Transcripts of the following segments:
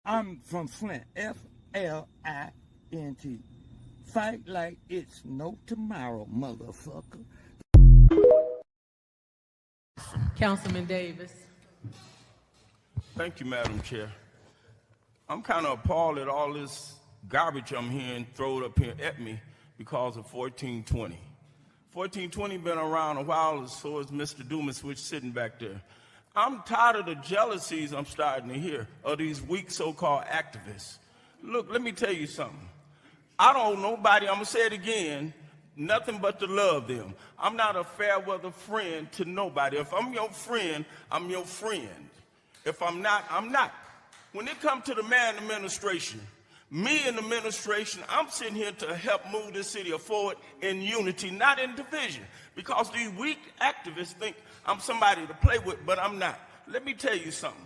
I'm from Flint, Flint. Fight like it's no tomorrow, motherfucker. Councilman Davis. Thank you, Madam Chair. I'm kind of appalled at all this garbage I'm hearing thrown up here at me because of 1420. 1420 been around a while, as so is Mr. Dumas, which is sitting back there. I'm tired of the jealousies I'm starting to hear of these weak so-called activists. Look, let me tell you something. I don't owe nobody, I'm going to say it again, nothing but to love them. I'm not a fair weather friend to nobody. If I'm your friend, I'm your friend. If I'm not, I'm not. When it comes to the man administration, me and the administration, I'm sitting here to help move this city forward in unity, not in division. Because these weak activists think I'm somebody to play with, but I'm not. Let me tell you something.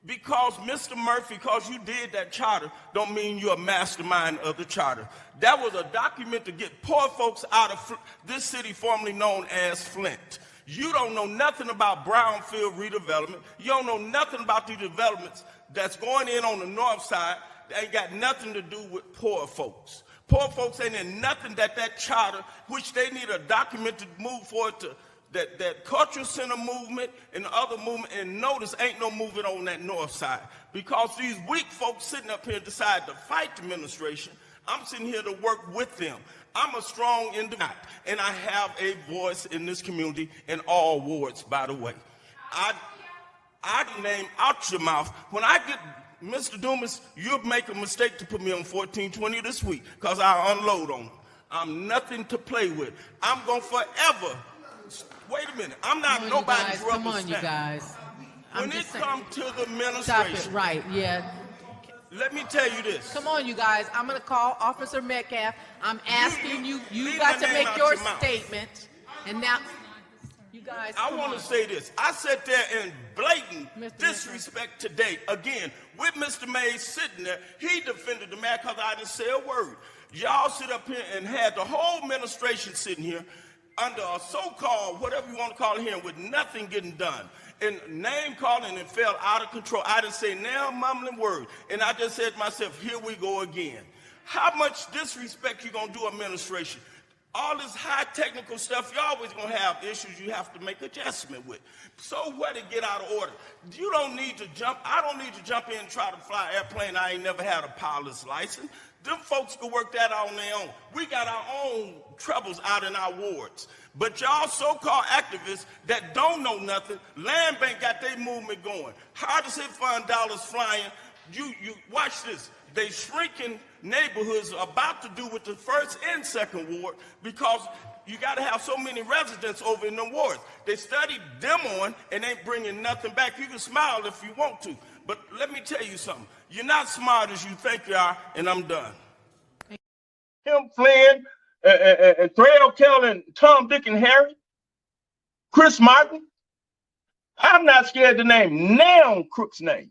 Because Mr. Murphy, because you did that charter, don't mean you're a mastermind of the charter. That was a document to get poor folks out of this city formerly known as Flint. You don't know nothing about brownfield redevelopment. You don't know nothing about the developments that's going in on the north side that ain't got nothing to do with poor folks. Poor folks ain't in nothing that charter, which they need a document to move forward to, that cultural center movement and the other movement, and notice ain't no movement on that north side. Because these weak folks sitting up here decide to fight the administration, I'm sitting here to work with them. I'm a strong individual, and I have a voice in this community in all wards, by the way. I name out your mouth. When I get, Mr. Dumas, you'll make a mistake to put me on 1420 this week, because I'll unload on them. I'm nothing to play with. I'm going to forever. Wait a minute. I'm not nobody's rubber stamp. Come on, you guys. When it comes to the administration. Stop it, right, yeah. Let me tell you this. Come on, you guys. I'm going to call Officer Metcalf. I'm asking you got to make your statement. And now, you guys, I want to say this. I sat there in blatant disrespect today. Again, with Mr. Mays sitting there, he defended the man because I didn't say a word. Y'all sit up here and had the whole administration sitting here under a so-called, whatever you want to call it here, with nothing getting done. And name calling and fell out of control. I didn't say now mumbling word. And I just said to myself, here we go again. How much disrespect you gonna do administration? All this high technical stuff, you're always gonna have issues you have to make adjustment with. So what to get out of order? You don't need to jump, I don't need to jump in and try to fly an airplane. I ain't never had a pilot's license. Them folks can work that out on their own. We got our own troubles out in our wards. But y'all so-called activists that don't know nothing, Land Bank got their movement going. Hard to hit fund dollars flying. You watch this. They shrinking neighborhoods about to do with the first and second ward because you got to have so many residents over in the wards. They studied them on and ain't bringing nothing back. You can smile if you want to. But let me tell you something. You're not smart as you think you are, and I'm done. Him, Flynn, and Thrale Kell and Tom, Dick, and Harry, Chris Martin. I'm not scared to name now Crook's name.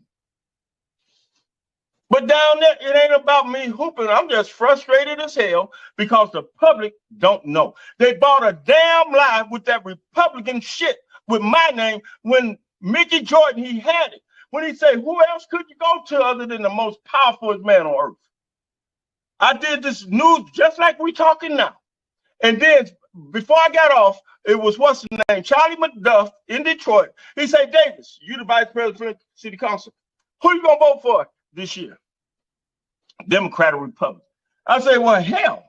But down there, it ain't about me hooping. I'm just frustrated as hell because the public don't know. They bought a damn lie with that Republican shit with my name when Mickey Jordan, he had it. When he said, who else could you go to other than the most powerful man on earth? I did this news just like we talking now. And then before I got off, it was what's his name? Charlie McDuff in Detroit. He said, Davis, you the vice president of the city council. Who you gonna vote for this year? Democrat or Republican? I say, well, hell,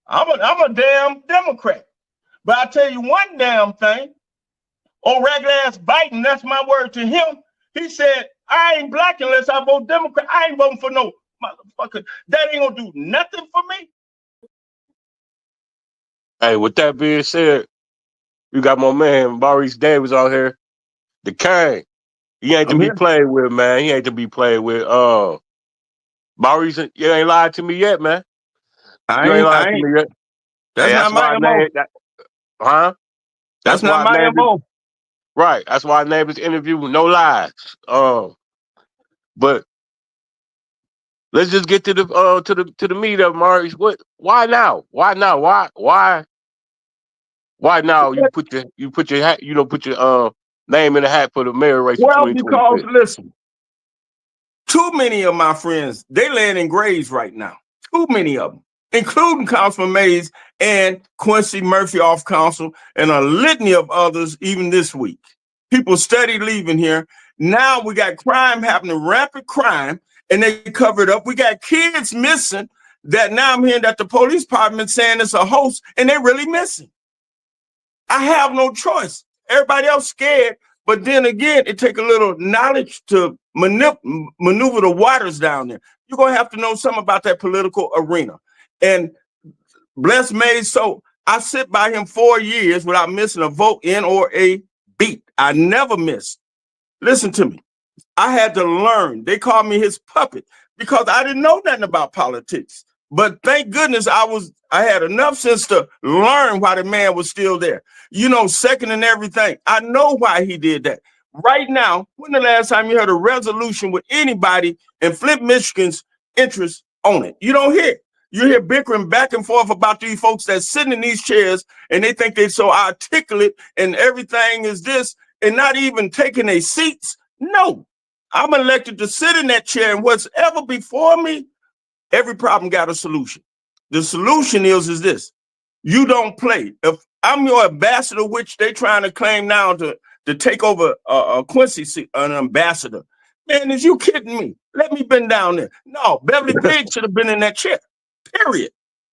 I'm a damn Democrat. But I tell you one damn thing, old ragged ass Biden, that's my word to him. He said, I ain't black unless I vote Democrat. I ain't voting for no motherfucker. That ain't gonna do nothing for me. Hey, with that being said, you got my man Maurice Davis out here, the king. He ain't to be played with, man. He ain't to be played with. Maurice, you ain't lied to me yet, man. You ain't lied to me yet. That's not my MO. Huh? That's not my MO. Right. That's why I named this interview with no lies. But let's just get to the meat of Maurice. Why now? Why now? Why now you put your hat, put your name in the hat for the mayor race? Well, because listen, Too many of my friends, they laying in graves right now. Too many of them, including Councilman Mays and Quincy Murphy off council and a litany of others even this week. People steady leaving here. Now we got crime happening, rampant crime, and they cover it up. We got kids missing that now I'm hearing that the police department saying it's a hoax and they're really missing. I have no choice. Everybody else scared, but then again, it take a little knowledge to maneuver the waters down there. You're going to have to know something about that political arena. And bless Mays, so I sit by him 4 years without missing a vote in or a beat. I never missed. Listen to me. I had to learn. They called me his puppet because I didn't know nothing about politics. But thank goodness I had enough sense to learn why the man was still there. You know, second in everything. I know why he did that. Right now, when the last time you heard a resolution with anybody in Flint, Michigan's interest on it? You don't hear it. You hear bickering back and forth about these folks that's sitting in these chairs and they think they're so articulate and everything is this and not even taking their seats. No, I'm elected to sit in that chair and what's ever before me, every problem got a solution. The solution is this. You don't play. If I'm your ambassador, which they trying to claim now to take over Quincy, an ambassador. Man, is you kidding me? Let me been down there. No, Beverly Page should have been in that chair, period.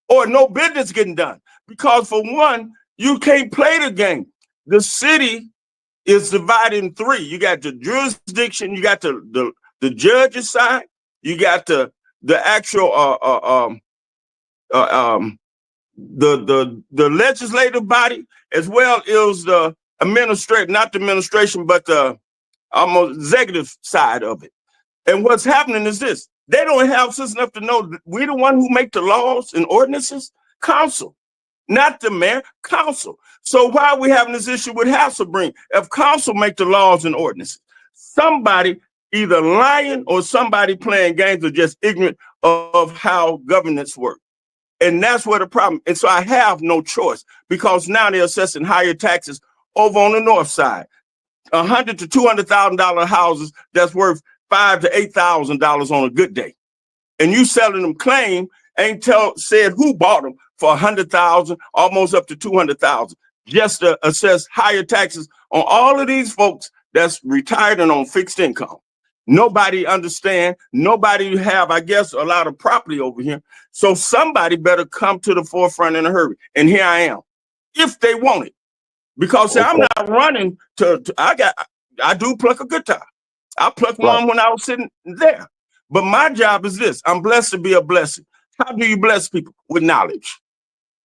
Or no business getting done. Because for one, you can't play the game. The city is divided in three. You got the jurisdiction, you got the judge's side, you got the actual the legislative body, as well as the not the administration, but the executive side of it. And what's happening is this. They don't have sense enough to know that we're the one who make the laws and ordinances. Council, not the mayor, council. So why are we having this issue with Hasselbring? If council make the laws and ordinances, somebody either lying or somebody playing games or just ignorant of how governance works. And that's where the problem. And so I have no choice because now they're assessing higher taxes over on the north side. $100,000 to $200,000 houses that's worth $5,000 to $8,000 on a good day. And you selling them claim ain't said who bought them for $100,000, almost up to $200,000, just to assess higher taxes on all of these folks that's retired and on fixed income. Nobody understand. Nobody have, I guess, a lot of property over here. So somebody better come to the forefront in a hurry. And here I am, if they want it. Because I'm not running I do pluck a guitar. I plucked one when I was sitting there. But my job is this. I'm blessed to be a blessing. How do you bless people? With knowledge.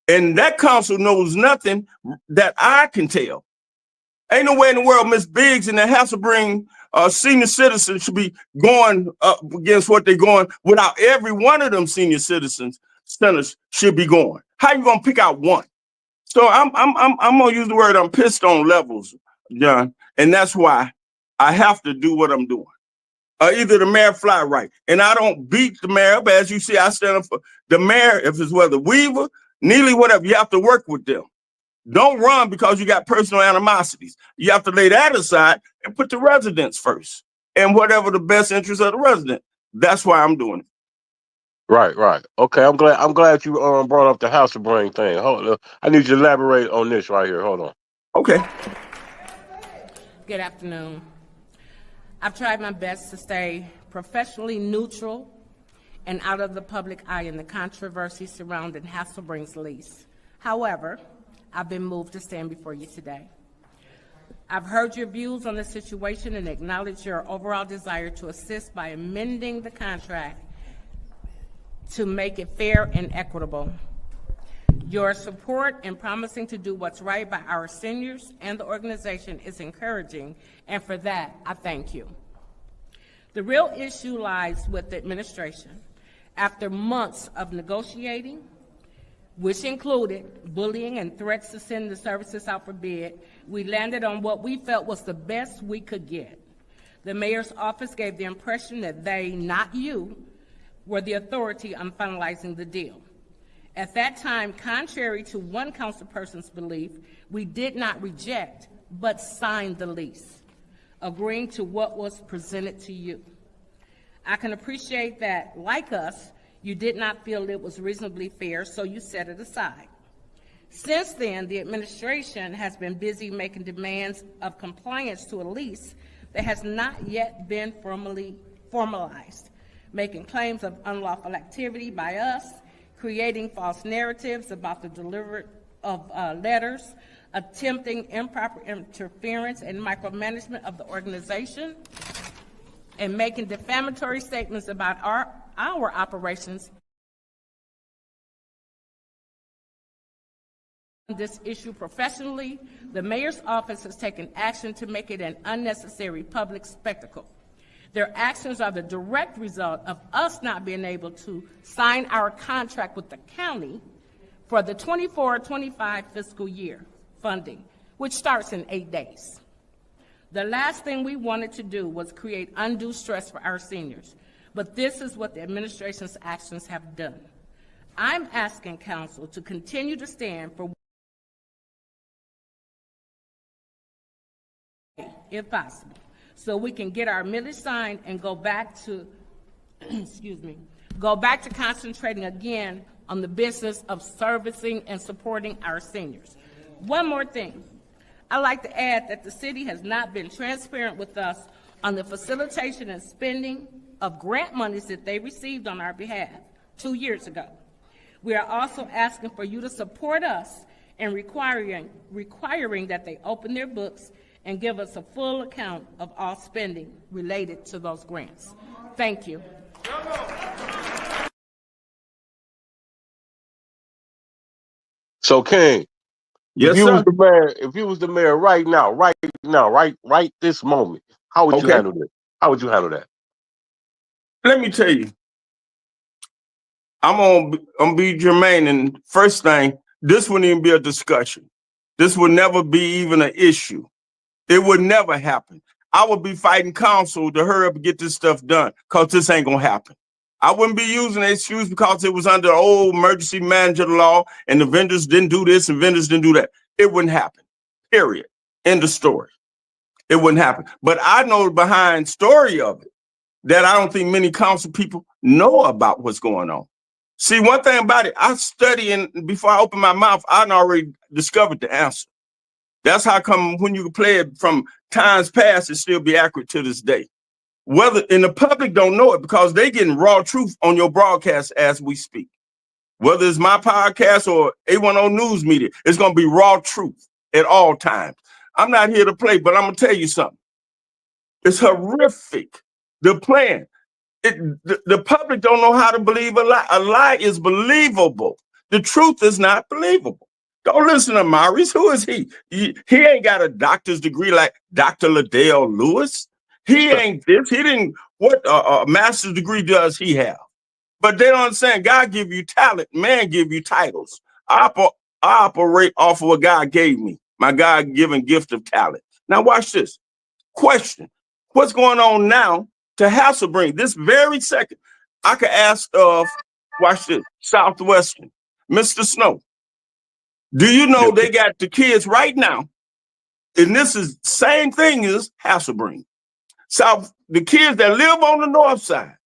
And that council knows nothing that I can tell. Ain't no way in the world Miss Biggs and the Hasselbring senior citizens should be going up against what they're going without every one of them senior citizens centers should be going. How you gonna pick out one? So I'm gonna use the word I'm pissed on levels, John, and that's why I have to do what I'm doing. Either the mayor fly right, and I don't beat the mayor, but as you see, I stand up for the mayor. If it's whether Weaver, Neely, whatever, you have to work with them. Don't run because you got personal animosities. You have to lay that aside and put the residents first, and whatever the best interest of the resident. That's why I'm doing it. Right. Okay, I'm glad you brought up the Hasselbring thing. Hold on. I need you to elaborate on this right here. Hold on. Okay. Good afternoon. I've tried my best to stay professionally neutral and out of the public eye in the controversy surrounding Hasselbring's lease. However, I've been moved to stand before you today. I've heard your views on the situation and acknowledge your overall desire to assist by amending the contract to make it fair and equitable. Your support in promising to do what's right by our seniors and the organization is encouraging, and for that, I thank you. The real issue lies with the administration. After months of negotiating, which included bullying and threats to send the services out for bid, we landed on what we felt was the best we could get. The mayor's office gave the impression that they, not you, were the authority on finalizing the deal. At that time, contrary to one councilperson's belief, we did not reject, but signed the lease, agreeing to what was presented to you. I can appreciate that, like us, you did not feel it was reasonably fair, so you set it aside. Since then, the administration has been busy making demands of compliance to a lease that has not yet been formalized, making claims of unlawful activity by us, creating false narratives about the delivery of letters, attempting improper interference and micromanagement of the organization, and making defamatory statements about our operations. This issue professionally, the mayor's office has taken action to make it an unnecessary public spectacle. Their actions are the direct result of us not being able to sign our contract with the county for the 24-25 fiscal year funding, which starts in 8 days. The last thing we wanted to do was create undue stress for our seniors, but this is what the administration's actions have done. I'm asking council to continue to stand for, if possible, so we can get our millage signed and go back to, go back to concentrating again on the business of servicing and supporting our seniors. One more thing. I'd like to add that the city has not been transparent with us on the facilitation and spending of grant monies that they received on our behalf 2 years ago. We are also asking for you to support us in requiring that they open their books and give us a full account of all spending related to those grants. Thank you. So, King, Yes, if you sir. was the mayor, if you was the mayor right now, right this moment, how would you handle this? How would you handle that? Let me tell you, I'm gonna be germane, and first thing, this wouldn't even be a discussion. This would never be even an issue. It would never happen. I would be fighting council to hurry up and get this stuff done, because this ain't gonna happen. I wouldn't be using the excuse because it was under old emergency manager law and the vendors didn't do this and vendors didn't do that. It wouldn't happen, period. End of story. It wouldn't happen. But I know the behind story of it that I don't think many council people know about what's going on. See, one thing about it, I study, and before I open my mouth, I already discovered the answer. That's how come when you play it from times past, it still be accurate to this day. Whether in the public don't know it because they getting raw truth on your broadcast as we speak. Whether it's my podcast or A10 News Media, it's going to be raw truth at all times. I'm not here to play, but I'm going to tell you something. It's horrific. The plan. The public don't know how to believe a lie. A lie is believable. The truth is not believable. Don't listen to Maurice. Who is he? He ain't got a doctor's degree like Dr. Liddell Lewis. He ain't this. He didn't. What a master's degree does he have? But they don't understand. God give you talent. Man give you titles. I operate off of what God gave me. My God-given gift of talent. Now watch this. Question. What's going on now to Hasselbring? This very second, I could ask watch this, Southwestern, Mr. Snow. Do you know they got the kids right now? And this is same thing as Hasselbring. The kids that live on the north side,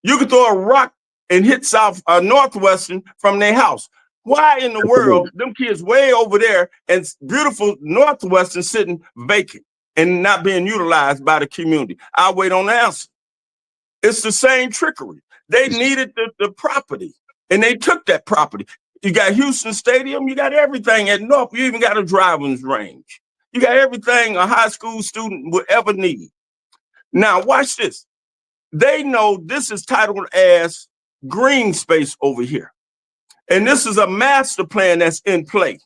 you could throw a rock and hit Northwestern from their house. Why in the world them kids way over there and beautiful Northwestern sitting vacant and not being utilized by the community? I'll wait on the answer. It's the same trickery. They needed the property and they took that property. You got Houston Stadium, you got everything at North. You even got a driving range. You got everything a high school student would ever need. Now watch this. They know this is titled as green space over here. And this is a master plan that's in play.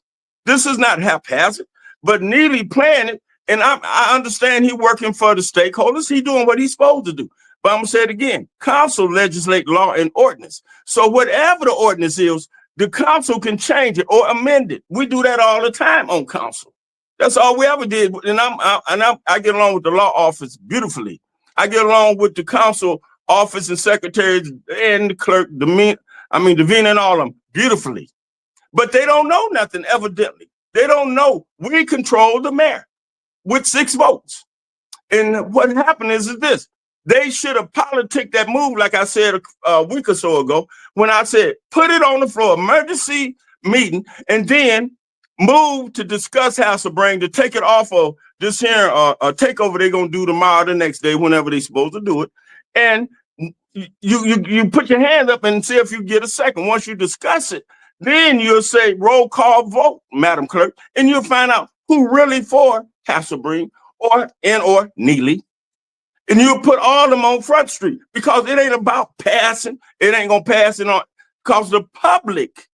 This is not haphazard, but Neely planned it. And I understand he working for the stakeholders. He doing what he's supposed to do. But I'm gonna say it again. Council legislate law and ordinance. So whatever the ordinance is, the council can change it or amend it. We do that all the time on council. That's all we ever did. And I get along with the law office beautifully. I get along with the council office and secretaries and the clerk, Davina and all of them beautifully. But they don't know nothing, evidently. They don't know we control the mayor with 6 votes. And what happened is this. They should have politicked that move, like I said a week or so ago, when I said, put it on the floor, emergency meeting, and then move to discuss House of Brain to take it off of this here takeover they're going to do tomorrow, the next day, whenever they're supposed to do it. And you put your hand up and see if you get a second. Once you discuss it, then you'll say roll call vote, Madam Clerk, and you'll find out who really for House of Brain or Neely. And you put all of them on Front Street because it ain't about passing. It ain't going to pass it on because the public,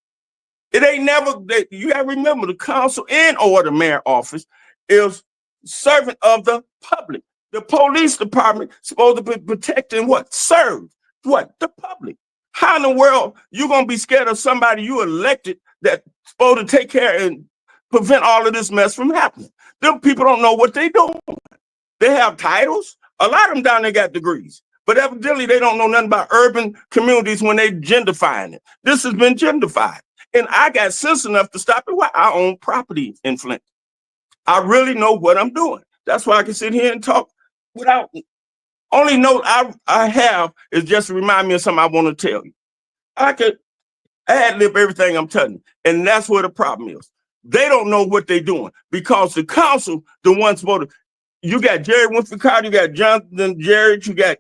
it ain't never, you got to remember the council and or the mayor office is servant of the public. The police department supposed to be protecting what? Serve what? The public. How in the world you going to be scared of somebody you elected that's supposed to take care and prevent all of this mess from happening? Them people don't know what they doing. They have titles. A lot of them down there got degrees, but evidently they don't know nothing about urban communities when they genderfying it. This has been genderfied. And I got sense enough to stop it. Why? I own property in Flint. I really know what I'm doing. That's why I can sit here and talk without, only note I have is just to remind me of something I want to tell you. I could ad-lib everything I'm telling you. And that's where the problem is. They don't know what they're doing because the council, the ones voted, you got Jerry Winfrey Carter, you got Jonathan Jarrett, you got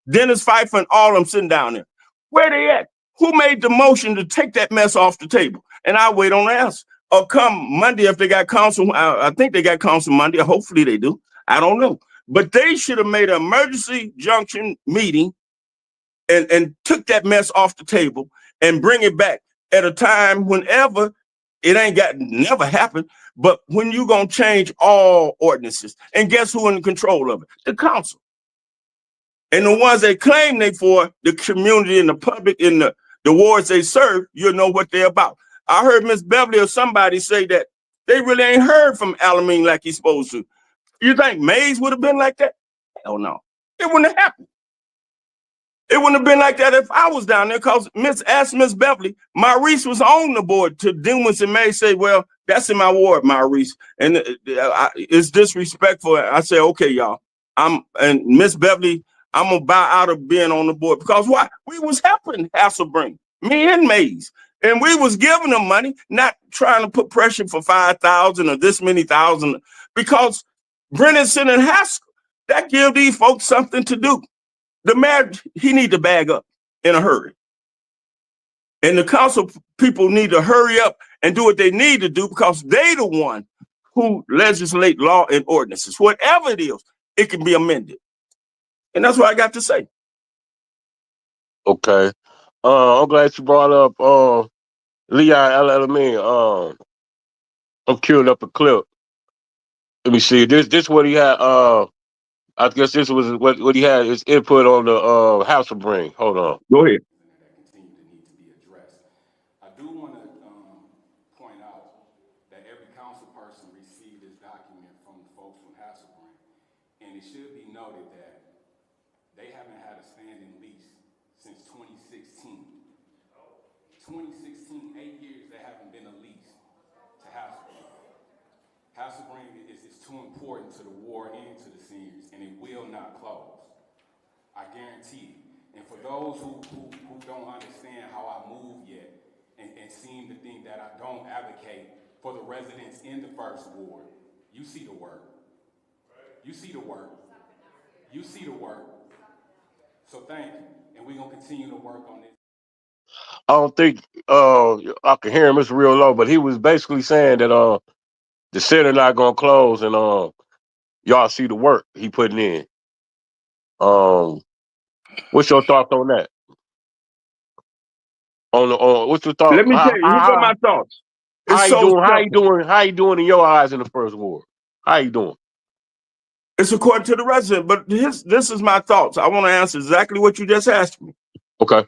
Dennis Pfeiffer, and all of them sitting down there. Where they at? Who made the motion to take that mess off the table? And I'll wait on the answer. Or come Monday if they got council. I think they got council Monday. Hopefully they do. I don't know. But they should have made an emergency junction meeting and took that mess off the table and bring it back at a time whenever it ain't got never happened. But when you gonna change all ordinances, and guess who in control of it? The council. And the ones they claim they for, the community and the public in the wards they serve, you'll know what they're about. I heard Miss Beverly or somebody say that they really ain't heard from Alameen like he's supposed to. You think Mays would have been like that? Hell no. It wouldn't have happened. It wouldn't have been like that if I was down there, because asked Miss Beverly, Maurice was on the board to Dumas and May say, well, that's in my ward, Maurice. And it's disrespectful. I say, okay, y'all. And Miss Beverly, I'm going to bow out of being on the board because why? We was helping Hasselbrink, me and Mays. And we was giving them money, not trying to put pressure for 5,000 or this many thousand, because Brennan and Haskell, that give these folks something to do. The mayor, he need to bag up in a hurry. And the council people need to hurry up and do what they need to do because they the one who legislate law and ordinances. Whatever it is, it can be amended. And that's what I got to say. Okay. I'm glad you brought up Leon Alameen. I'm queuing up a clip. Let me see. This what he had. I guess this was what he had his input on the House of Brain. Hold on. Go ahead. That continue to need to be addressed. I do want to point out that every council person received this document from the folks from House of Brain, and it should be noted that they haven't had a standing lease since 2016. 2016, 8 years, they haven't been a lease to House of Brain. House of Brain is too important to the war and to the seniors, and it will not close. I guarantee it. And for those who don't understand how I move yet and seem to think that I don't advocate for the residents in the first ward, you see the work. You see the work. You see the work. So thank you. And we're going to continue to work on this. I don't think I can hear him. It's real low, but he was basically saying that the center not gonna close, and y'all see the work he putting in. What's your thoughts on that? What's your thought? Let me tell you, here go my thoughts. How you doing in your eyes in the first ward? How you doing? It's according to the resident, but this is my thoughts. I want to answer exactly what you just asked me. Okay.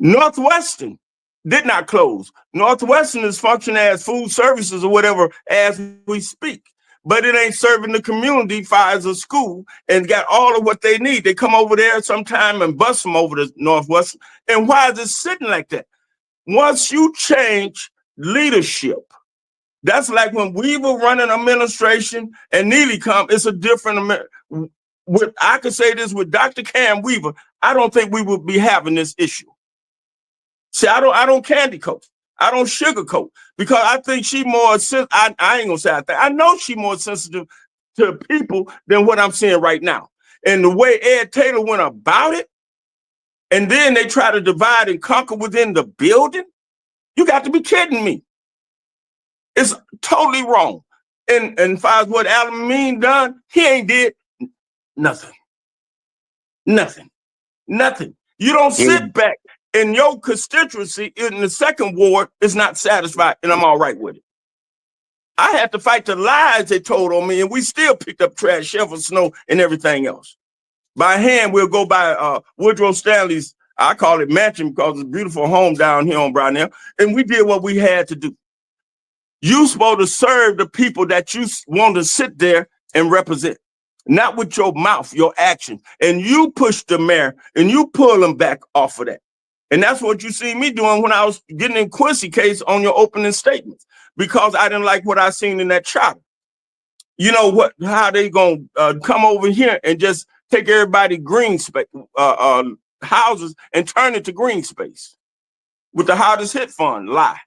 Northwestern did not close. Northwestern is functioning as food services or whatever as we speak, but it ain't serving the community as a school and got all of what they need. They come over there sometime and bust them over to Northwestern. And why is it sitting like that? Once you change leadership, that's like when we were running administration and Neely come, it's a different I could say this with Dr. Cam Weaver, I don't think we would be having this issue. See, I don't candy coat. I don't sugarcoat, because I think she more, I ain't gonna say I think, I know she more sensitive to people than what I'm seeing right now. And the way Ed Taylor went about it, and then they try to divide and conquer within the building, you got to be kidding me. It's totally wrong. And as far as what Alan Mean done, he ain't did nothing. Nothing. You don't sit back and your constituency in the second ward is not satisfied, and I'm all right with it. I had to fight the lies they told on me, and we still picked up trash, shovel, snow, and everything else. By hand, we'll go by Woodrow Stanley's, I call it mansion because it's a beautiful home down here on Brownell, and we did what we had to do. You supposed to serve the people that you want to sit there and represent, not with your mouth, your action. And you push the mayor and you pull them back off of that. And that's what you see me doing when I was getting in Quincy case on your opening statements, because I didn't like what I seen in that charter. You know what? How they gonna come over here and just take everybody green space houses and turn it to green space with the hardest hit fund lie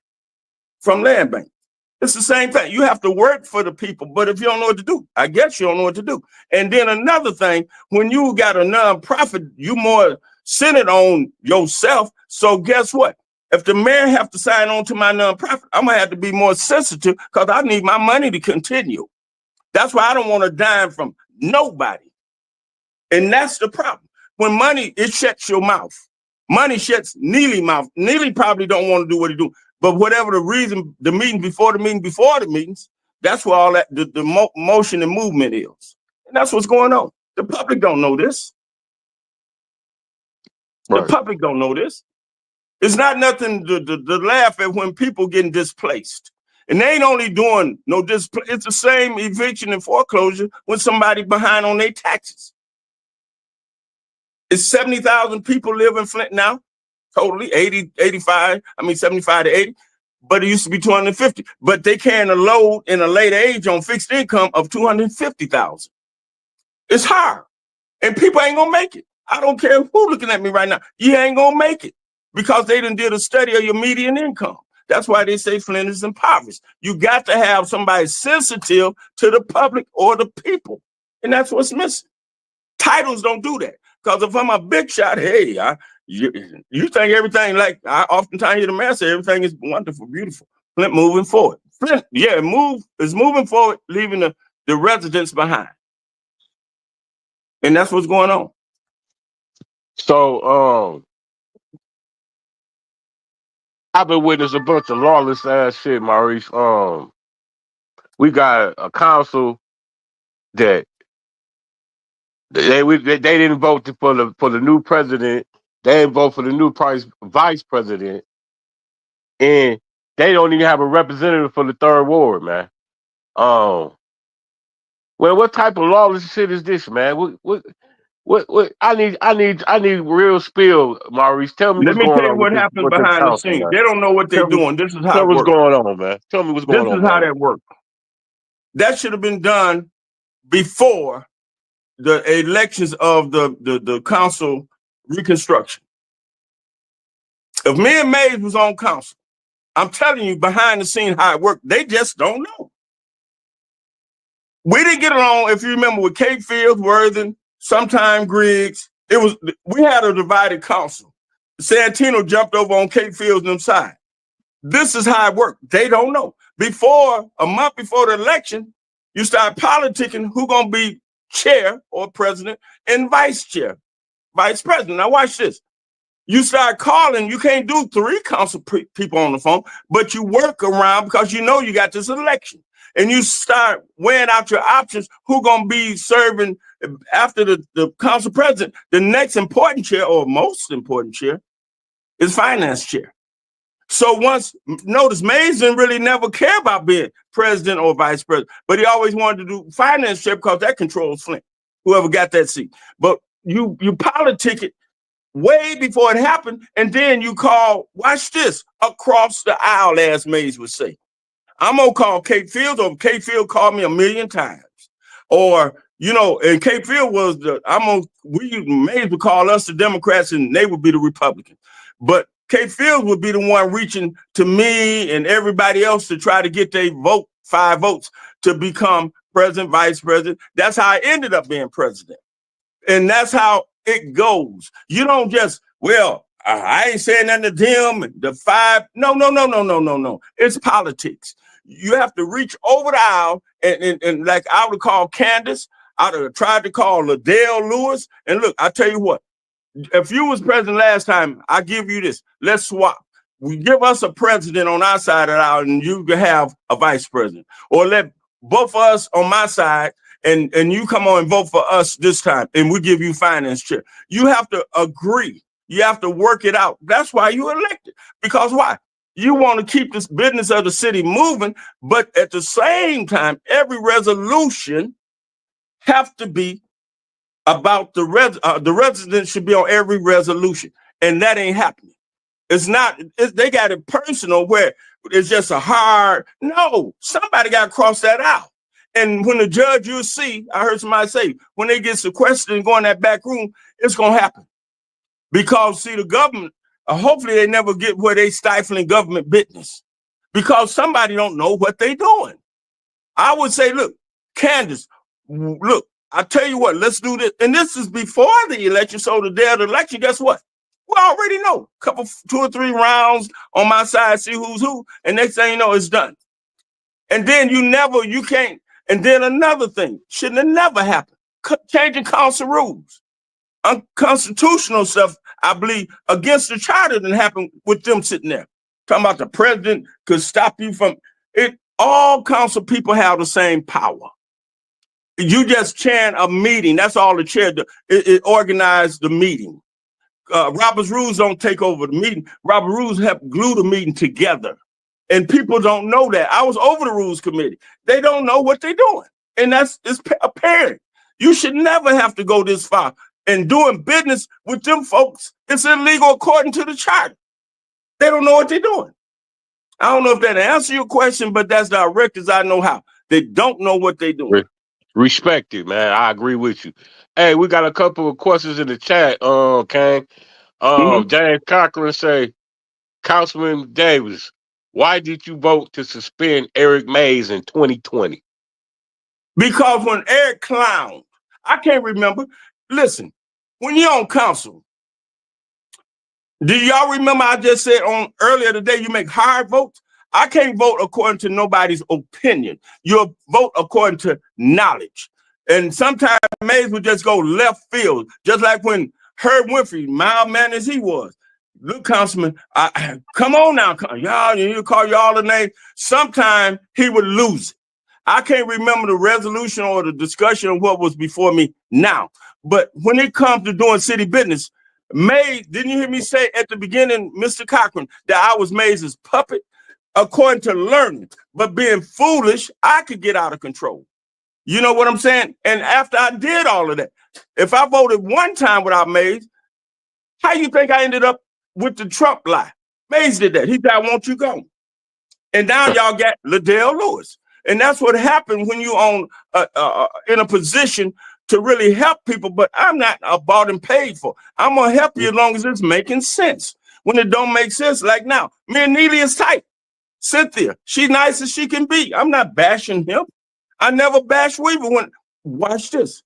from land bank. It's the same thing. You have to work for the people, but if you don't know what to do, I guess you don't know what to do. And then another thing, when you got a nonprofit, you more centered on yourself. So guess what? If the mayor have to sign on to my nonprofit, I'm gonna have to be more sensitive because I need my money to continue. That's why I don't want a dime from nobody. And that's the problem. When money, it shuts your mouth. Money shuts Neely's mouth. Neely probably don't want to do what he do. But whatever the reason, the meeting before the meetings, that's where all that the motion and movement is. And that's what's going on. The public don't know this. Right. The public don't know this. It's not nothing to laugh at when people getting displaced. And they ain't only doing no displaced, it's the same eviction and foreclosure when somebody behind on their taxes. It's 70,000 people live in Flint now. Totally 75 to 80, but it used to be 250. But they carrying a load in a later age on fixed income of 250,000. It's hard, and people ain't gonna make it. I don't care who looking at me right now. You ain't gonna make it because they done did a study of your median income. That's why they say Flint is impoverished. You got to have somebody sensitive to the public or the people, and that's what's missing. Titles don't do that, because if I'm a big shot, hey, you think everything, like I oftentimes hear the man say, everything is wonderful, beautiful. Flint moving forward. Flint, yeah, is moving forward, leaving the residents behind. And that's what's going on. So, I've been witnessing a bunch of lawless ass shit, Maurice. We got a council that they didn't vote for the new president. They didn't vote for the new vice president, and they don't even have a representative for the third ward, man. Well, what type of lawless shit is this, man? What? I need real spill, Maurice. Tell me Let what's me going tell you on what happened behind the scenes. They don't know what they're doing. This is how it works. What's going on, man? Tell me what's going on. This is how that works. That should have been done before the elections of the council reconstruction. If me and Mays was on council, I'm telling you behind the scene how it worked. They just don't know. We didn't get along, if you remember, with Kate Fields, Worthing, sometime Griggs. We had a divided council. Santino jumped over on Kate Fields' them side. This is how it worked. They don't know. A month before the election, you start politicking who gonna be chair or president and vice president. Now watch this. You start calling, you can't do 3 council people on the phone, but you work around because you know you got this election. And you start weighing out your options, who gonna be serving after the council president. The next important chair, or most important chair, is finance chair. So notice Mays didn't really never care about being president or vice president, but he always wanted to do finance chair because that controls Flint, whoever got that seat. But you politic it way before it happened, and then you call, watch this, across the aisle, as Mays would say. I'm gonna call Kate Fields, or Kate Field called me 1 million times. Or, And Cape Field was Mays would call us the Democrats and they would be the Republicans. But Cape Field would be the one reaching to me and everybody else to try to get their 5 votes to become president, vice president. That's how I ended up being president. And that's how it goes. You don't just, I ain't saying nothing to them, the 5. No. It's politics. You have to reach over the aisle and like I would call Candace, I would have tried to call Liddell Lewis. And look, I tell you what, if you was president last time, I give you this. Let's swap. We give us a president on our side of the aisle and you can have a vice president. Or let both of us on my side and you come on and vote for us this time and we give you finance chair. You have to agree. You have to work it out. That's why you elected. Because why? You want to keep this business of the city moving, but at the same time, every resolution have to be about the residents should be on every resolution, and that ain't happening. It's not. They got it personal where it's just a hard. No, somebody got to cross that out. And when the judge, you'll see, I heard somebody say, when they get sequestered and go in that back room, it's gonna happen. Because see, the government, hopefully they never get where they stifling government business because somebody don't know what they doing. I would say, look, Candace, look, I tell you what, let's do this. And this is before the election. So the day of the election, guess what? We already know a 2 or 3 rounds on my side, see who's who. And next thing you know, it's done. And then you can't. And then another thing, shouldn't have never happened. Changing council rules. Unconstitutional stuff, I believe, against the charter didn't happen with them sitting there. Talking about the president could stop you from it. All council people have the same power. You just chant a meeting. That's all the chair does. It organized the meeting. Robert's rules don't take over the meeting. Robert's rules help glue the meeting together. And people don't know that. I was over the rules committee. They don't know what they're doing. And it's apparent. You should never have to go this far. And doing business with them folks, it's illegal according to the charter. They don't know what they're doing. I don't know if that answers your question, but that's direct as I know how. They don't know what they're doing. Respect it, man. I agree with you. Hey, we got a couple of questions in the chat, Kang. James Cochran say, Councilman Davis, why did you vote to suspend Eric Mays in 2020? Because when Eric clowned, I can't remember. Listen, when you're on council, do y'all remember I just said on earlier today, you make hard votes? I can't vote according to nobody's opinion. You'll vote according to knowledge. And sometimes Mays would just go left field, just like when Herb Winfrey, mild man as he was. Look, Councilman, come on now, y'all, you call y'all a name. Sometimes he would lose it. I can't remember the resolution or the discussion of what was before me now. But when it comes to doing city business, Mays, didn't you hear me say at the beginning, Mr. Cochran, that I was Mays' puppet? According to learning, but being foolish, I could get out of control. You know what I'm saying? And after I did all of that, if I voted one time without Mays, how you think I ended up with the Trump lie? Mays did that. He said, I want you gone. And now y'all got Liddell Lewis. And that's what happened when you own in a position to really help people, but I'm not bought and paid for. I'm going to help you as long as it's making sense. When it don't make sense, like now, me and Neely is tight. Cynthia, she's nice as she can be. I'm not bashing him. I never bashed Weaver. Watch this.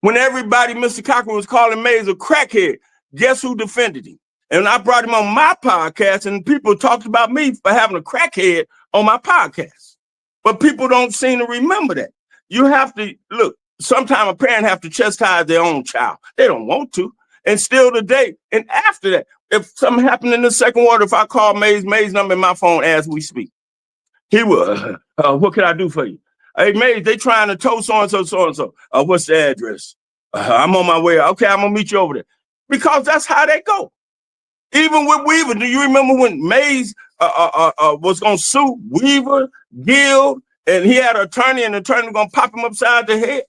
When everybody, Mr. Cochran, was calling Mays a crackhead, guess who defended him? And I brought him on my podcast, and people talked about me for having a crackhead on my podcast. But people don't seem to remember that. You have to, look, sometimes a parent have to chastise their own child. They don't want to. And still today, and after that, if something happened in the second ward, if I call Mays number in my phone as we speak, he will, what can I do for you? Hey, Mays, they trying to tow so-and-so, so-and-so. What's the address? I'm on my way. Okay, I'm going to meet you over there. Because that's how they go. Even with Weaver, do you remember when Mays was going to sue Weaver, Gill, and he had an attorney, and the attorney was going to pop him upside the head?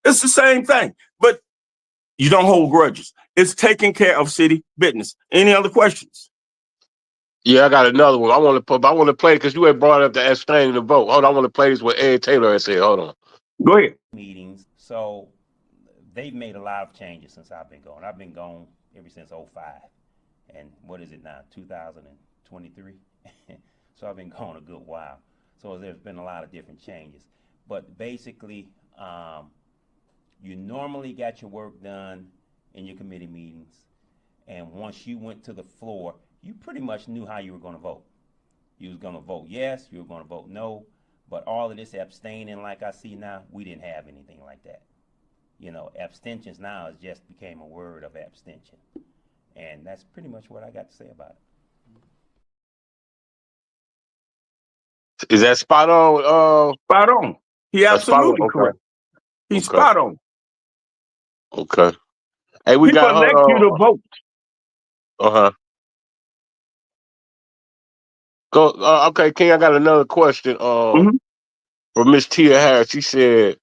It's the same thing. But you don't hold grudges. It's taking care of city business. Any other questions? Yeah, I got another one. I want to play because you had brought up the abstaining to vote. Hold on, I want to play this what Ed Taylor had said. Hold on. Go ahead. Meetings So they've made a lot of changes since I've been gone. I've been gone ever since '05. And what is it now, 2023? So I've been gone a good while. So there's been a lot of different changes. But basically, you normally got your work done in your committee meetings. And once you went to the floor, you pretty much knew how you were going to vote. You was going to vote yes, you were going to vote no. But all of this abstaining like I see now, we didn't have anything like that. You know, abstentions now has just became a word of abstention. And that's pretty much what I got to say about Is that spot on? Spot on. He absolutely Okay. correct. He's Okay. spot on. Okay. Hey, we People got elect you to vote. Go. Okay, King. I got another question. Mhm. For Miss Tia Harris. She said,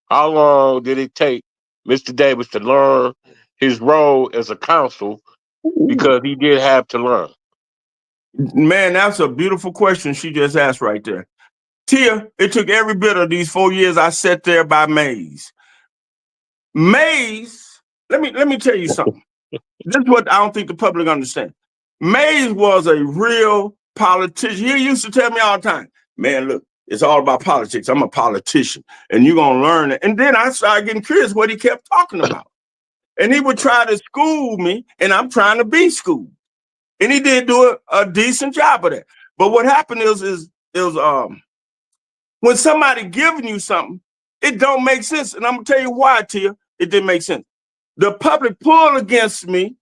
"How long did it take Mr. Davis to learn his role as a counsel? Because he did have to learn." Man, that's a beautiful question she just asked right there. Tia, it took every bit of these 4 years I sat there by Mays. Mays, let me tell you something. This is what I don't think the public understands. Mays was a real politician. He used to tell me all the time, man, look, it's all about politics. I'm a politician, and you're going to learn it. And then I started getting curious what he kept talking about. And he would try to school me, and I'm trying to be schooled. And he did do a decent job of that. But what happened is when somebody giving you something, it don't make sense. And I'm going to tell you why, Tia, it didn't make sense. The public pulled against me.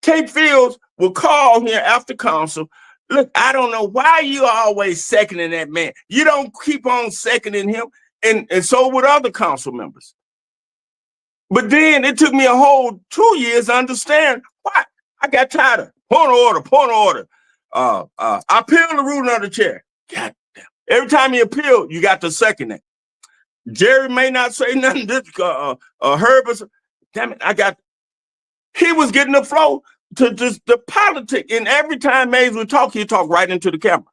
Kate Fields will call here after council. Look, I don't know why you always seconding that man. You don't keep on seconding him. And so would other council members. But then it took me a whole 2 years to understand why. I got tired of point of order. I appeal the ruling of the chair. God damn. Every time you appeal, you got to second it. Jerry may not say nothing. This Herbert, damn it, he was getting the flow to just the politics. And every time Mays would talk, he'd talk right into the camera.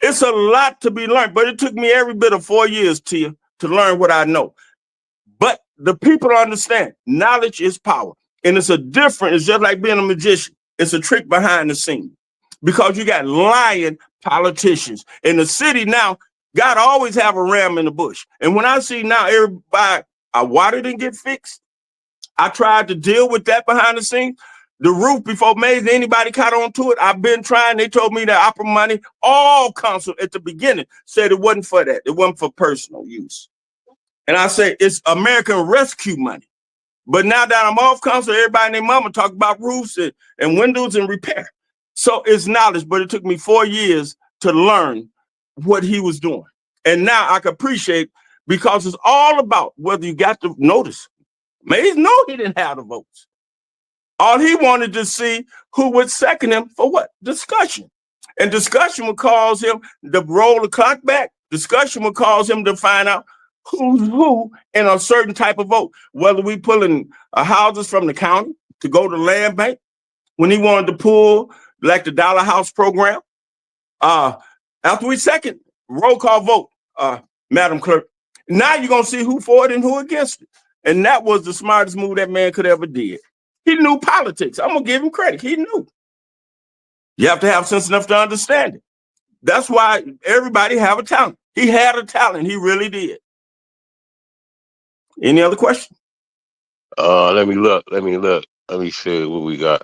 It's a lot to be learned, but it took me every bit of 4 years, Tia, to learn what I know. But the people understand knowledge is power. And it's just like being a magician. It's a trick behind the scene because you got lying politicians. In the city now, God always have a ram in the bush. And when I see now everybody, our water didn't get fixed. I tried to deal with that behind the scenes. The roof before Mays, anybody caught on to it. I've been trying. They told me that opera money, all council at the beginning said it wasn't for that. It wasn't for personal use. And I say it's American rescue money. But now that I'm off council, everybody and their mama talk about roofs and windows and repair. So it's knowledge, but it took me 4 years to learn what he was doing. And now I can appreciate because it's all about whether you got the notice. Mays know he didn't have the votes. All he wanted to see who would second him for what? Discussion. And discussion would cause him to roll the clock back. Discussion would cause him to find out who's who in a certain type of vote, whether we pulling houses from the county to go to land bank, when he wanted to pull like the Dollar House program. After we second, roll call vote, Madam Clerk. Now you're going to see who for it and who against it. And that was the smartest move that man could ever did. He knew politics. I'm going to give him credit. He knew. You have to have sense enough to understand it. That's why everybody have a talent. He had a talent. He really did. Any other question? Let me look. Let me see what we got.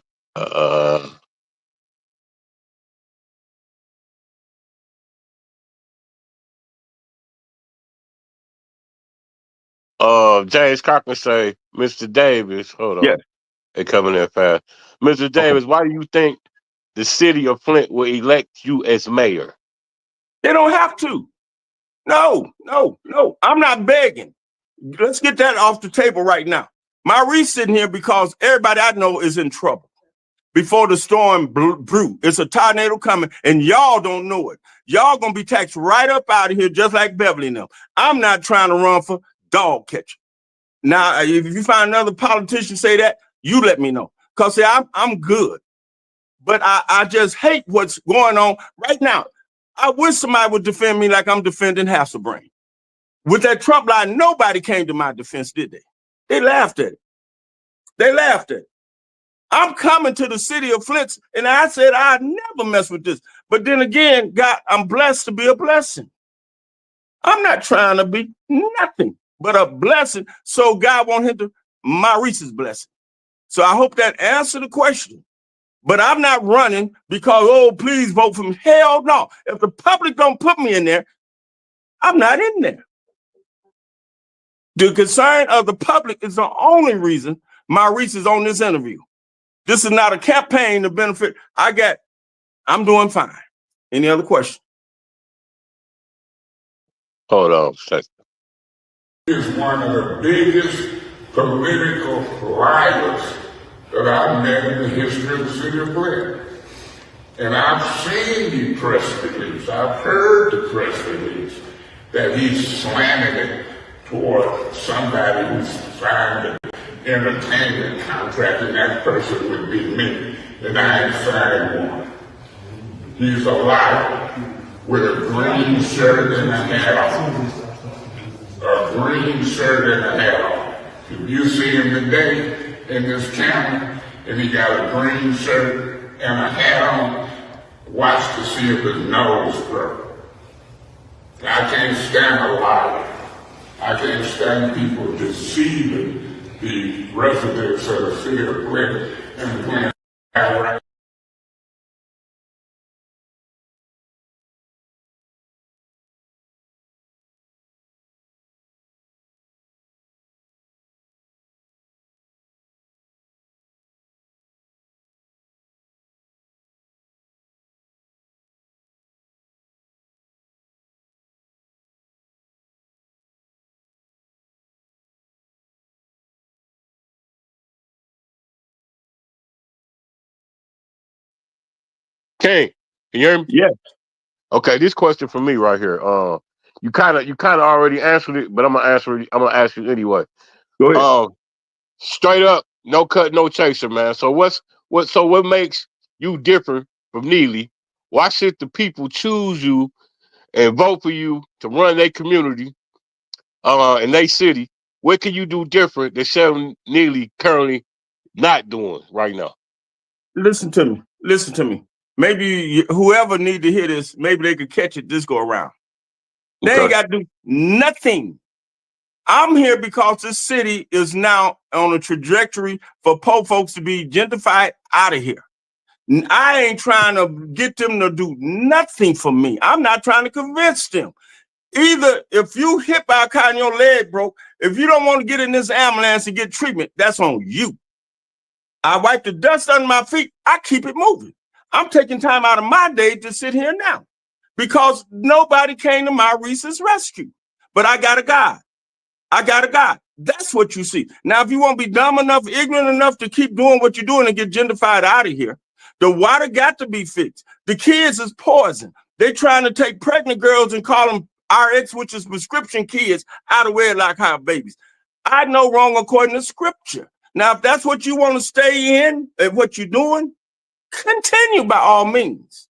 James Cochran say, Mr. Davis, hold on. Yes. They coming in fast. Mr. Davis, why do you think the city of Flint will elect you as mayor? They don't have to. No. I'm not begging. Let's get that off the table right now. Maurice sitting here because everybody I know is in trouble. Before the storm brew, it's a tornado coming, and y'all don't know it. Y'all gonna be taxed right up out of here, just like Beverly and them. I'm not trying to run for dog catcher. Now, if you find another politician say that, you let me know. Cause see, I'm good, but I just hate what's going on right now. I wish somebody would defend me like I'm defending Hasselbrain. With that Trump lie, nobody came to my defense, did they? They laughed at it. They laughed at it. I'm coming to the city of Flint, and I said I'd never mess with this. But then again, God, I'm blessed to be a blessing. I'm not trying to be nothing but a blessing. So God wants him to Maurice's blessing. So I hope that answered the question. But I'm not running because, oh, please vote for me. Hell no. If the public don't put me in there, I'm not in there. The concern of the public is the only reason Maurice is on this interview. This is not a campaign to benefit. I'm doing fine. Any other question? Hold on. Is one of the biggest political rivals that I've met in the history of the city of Flint. And I've seen the press release, I've heard the press release that he's slanted it toward somebody who's signed an entertainment contract, and that person would be me, and I ain't signed one. He's a liar with a green shirt and a hat on. A green shirt and a hat on. If you see him today in this camera and he got a green shirt and a hat on, watch to see if his nose grows. I can't stand a liar. I can't stand people deceiving the residents of the city of Flint and playing right. King, can you hear me? Yeah. Okay, this question for me right here. You kind of already answered it, but I'm gonna ask you anyway. Go ahead. Straight up, no cut, no chaser, man. So what makes you different from Neely? Why should the people choose you and vote for you to run their community, in their city? What can you do different that Sheldon Neely currently not doing right now? Listen to me. Listen to me. Maybe whoever need to hear this, maybe they could catch it this go around. They ain't got to do nothing. I'm here because this city is now on a trajectory for poor folks to be gentrified out of here. I ain't trying to get them to do nothing for me. I'm not trying to convince them. Either if you hit by a car and your leg broke, if you don't want to get in this ambulance and get treatment, that's on you. I wipe the dust under my feet. I keep it moving. I'm taking time out of my day to sit here now because nobody came to Maurice's rescue. But I got a God. I got a God. That's what you see. Now, if you won't be dumb enough, ignorant enough to keep doing what you're doing and get gentrified out of here, the water got to be fixed. The kids is poison. They trying to take pregnant girls and call them RX, which is prescription kids, out of wedlock have babies. I know wrong according to scripture. Now, if that's what you want to stay in and what you're doing, continue by all means.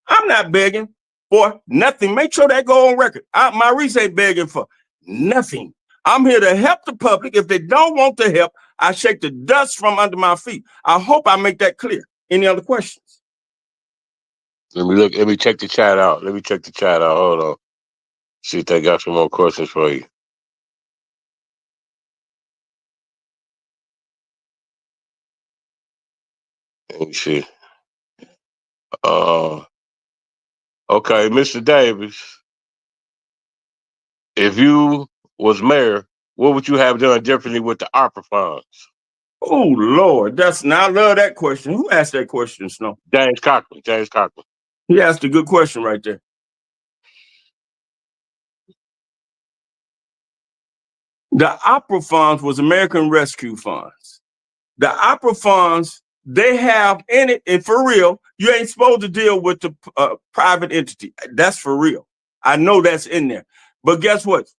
I'm not begging for nothing. Make sure that go on record. Maurice ain't begging for nothing. I'm here to help the public. If they don't want to help, I shake the dust from under my feet. I hope I make that clear. Any other questions? Let me check the chat out. Hold on. See if they got some more questions for you. Let me see. Okay, Mr. Davis, if you was mayor, what would you have done differently with the ARPA funds? Oh, Lord, I love that question. Who asked that question, Snow? James Cochran. He asked a good question right there. The opera funds was American Rescue Funds. The opera funds, they have in it, and for real, you ain't supposed to deal with the private entity. That's for real. I know that's in there. But guess what?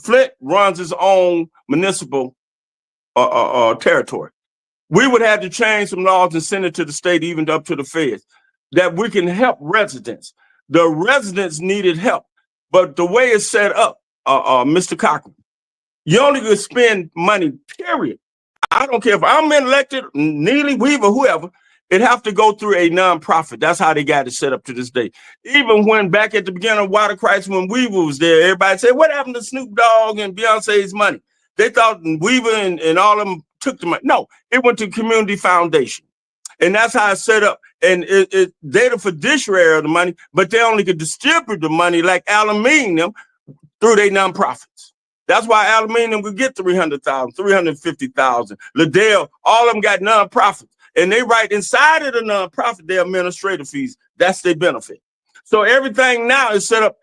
Flint runs its own municipal territory. We would have to change some laws and send it to the state, even up to the feds, that we can help residents. The residents needed help. But the way it's set up, Mr. Cochran. You only could spend money, period. I don't care if I'm elected, Neely, Weaver, whoever, it have to go through a nonprofit. That's how they got it set up to this day. Even when back at the beginning of Water Crisis, when Weaver was there, everybody said, what happened to Snoop Dogg and Beyonce's money? They thought Weaver and all of them took the money. No, it went to Community Foundation. And that's how it's set up. And they're the fiduciary of the money, but they only could distribute the money like Aluminium through their nonprofits. That's why Aluminium could get 300,000, 350,000. Liddell, all of them got nonprofits. And they write inside of the nonprofit their administrative fees. That's their benefit. So everything now is set up.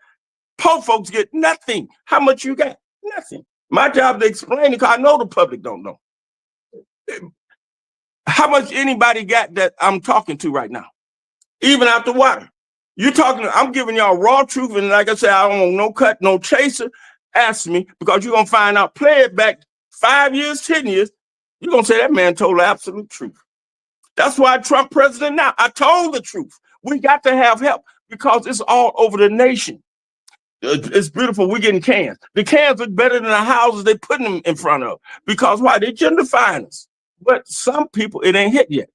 Poor folks get nothing. How much you got? Nothing. My job to explain it because I know the public don't know. How much anybody got that I'm talking to right now? Even out the water. You're talking, I'm giving y'all raw truth. And like I said, I don't want no cut, no chaser. Ask me, because you're going to find out, play it back 5 years, 10 years. You're going to say that man told the absolute truth. That's why Trump president now. I told the truth. We got to have help because it's all over the nation. It's beautiful. We're getting cans. The cans look better than the houses they putting them in front of. Because why? They gentrifying us. But some people, it ain't hit yet.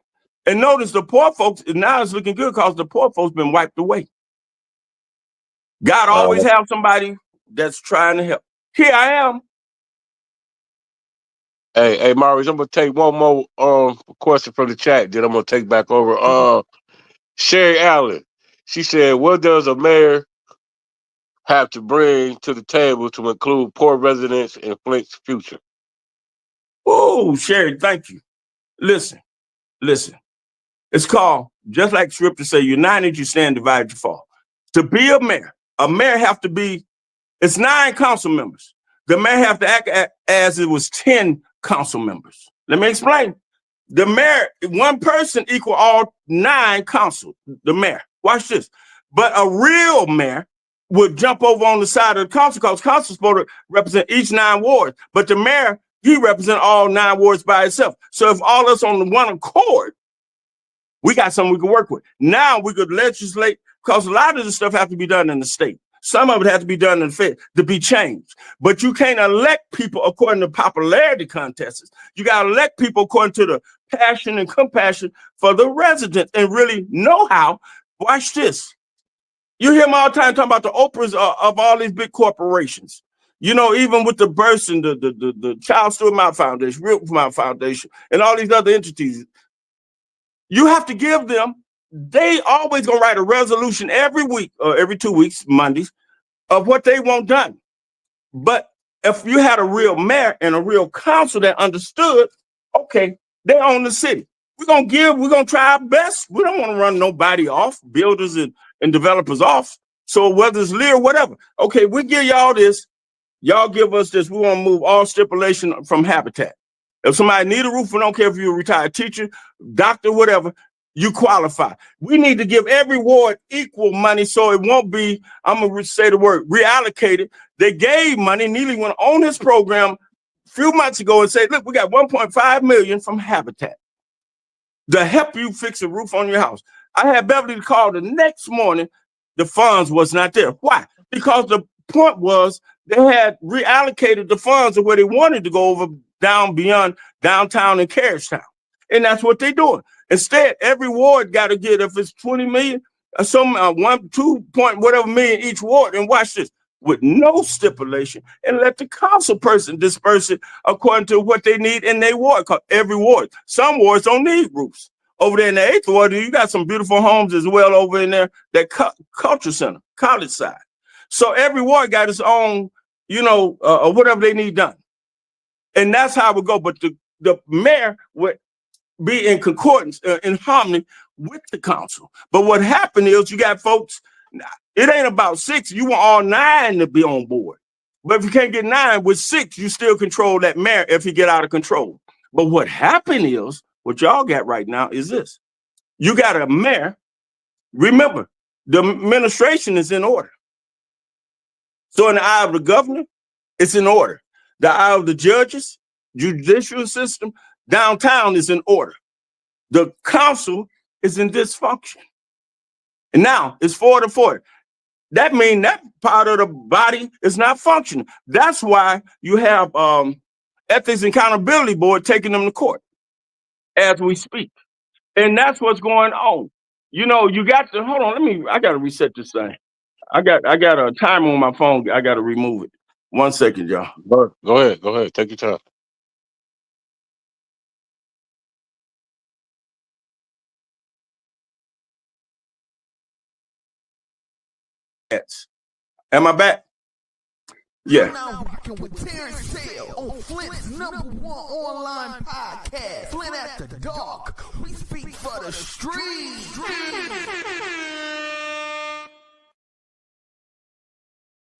And notice the poor folks, now it's looking good because the poor folks been wiped away. God always have somebody that's trying to help. Here I am. Hey, Maurice, I'm gonna take one more question from the chat, then I'm gonna take back over. Sherry Allen, she said, what does a mayor have to bring to the table to include poor residents in Flint's future? Oh, Sherry, thank you. Listen. It's called, just like scripture say, united you stand, divided you fall. To be a mayor have to be, it's 9 council members. The mayor have to act as it was 10 council members. Let me explain. The mayor, one person equal all 9 council, the mayor. Watch this. But a real mayor would jump over on the side of the council because council is supposed to represent each 9 wards. But the mayor, he represents all 9 wards by itself. So if all us on the one accord, we got something we can work with. Now we could legislate, because a lot of this stuff has to be done in the state. Some of it has to be done in the Fed to be changed. But you can't elect people according to popularity contests. You got to elect people according to the passion and compassion for the residents and really know how. Watch this. You hear them all the time talking about the Oprahs of all these big corporations. You know, even with the Burson, the Child Stewart Mount Foundation, Real Mount Foundation, and all these other entities. You have to give them, they always gonna write a resolution every week or every 2 weeks, Mondays, of what they want done. But if you had a real mayor and a real council that understood, okay, they own the city. We're gonna try our best. We don't want to run nobody off, builders and developers off. So whether it's Lear or whatever, okay, we give y'all this, y'all give us this, we want to move all stipulation from habitat. If somebody need a roof, we don't care if you're a retired teacher, doctor, whatever, you qualify. We need to give every ward equal money so it won't be, I'm going to say the word, reallocated. They gave money. Neely went on his program a few months ago and said, look, we got 1.5 million from Habitat to help you fix a roof on your house. I had Beverly call the next morning. The funds was not there. Why? Because the point was they had reallocated the funds to where they wanted to go over down beyond downtown and Carriagetown. And that's what they're doing. Instead, every ward got to get, if it's 20 million, or some 2 point whatever million each ward, and watch this, with no stipulation, and let the council person disperse it according to what they need in their ward, every ward. Some wards don't need roofs. Over there in the 8th ward, you got some beautiful homes as well over in there, that culture center, college side. So every ward got its own, whatever they need done. And that's how it would go. But the mayor would be in concordance, in harmony with the council. But what happened is you got folks, it ain't about 6. You want all 9 to be on board. But if you can't get 9 with 6, you still control that mayor if he get out of control. But what happened is, what y'all got right now is this. You got a mayor. Remember, the administration is in order. So in the eye of the governor, it's in order. The eye of the judges, judicial system, downtown is in order. The council is in dysfunction. And now it's 4-40. that means that part of the body is not functioning. That's why you have Ethics and Accountability Board taking them to court as we speak. And that's what's going on. You know, you got to hold on. I got to reset this thing. I got a timer on my phone. I got to remove it. 1 second, y'all. Go ahead. Take your time. Am I back? Yeah. Now rocking with Terrence Hill on Flint's #1 online podcast, Flint After Dark. We speak for the streets.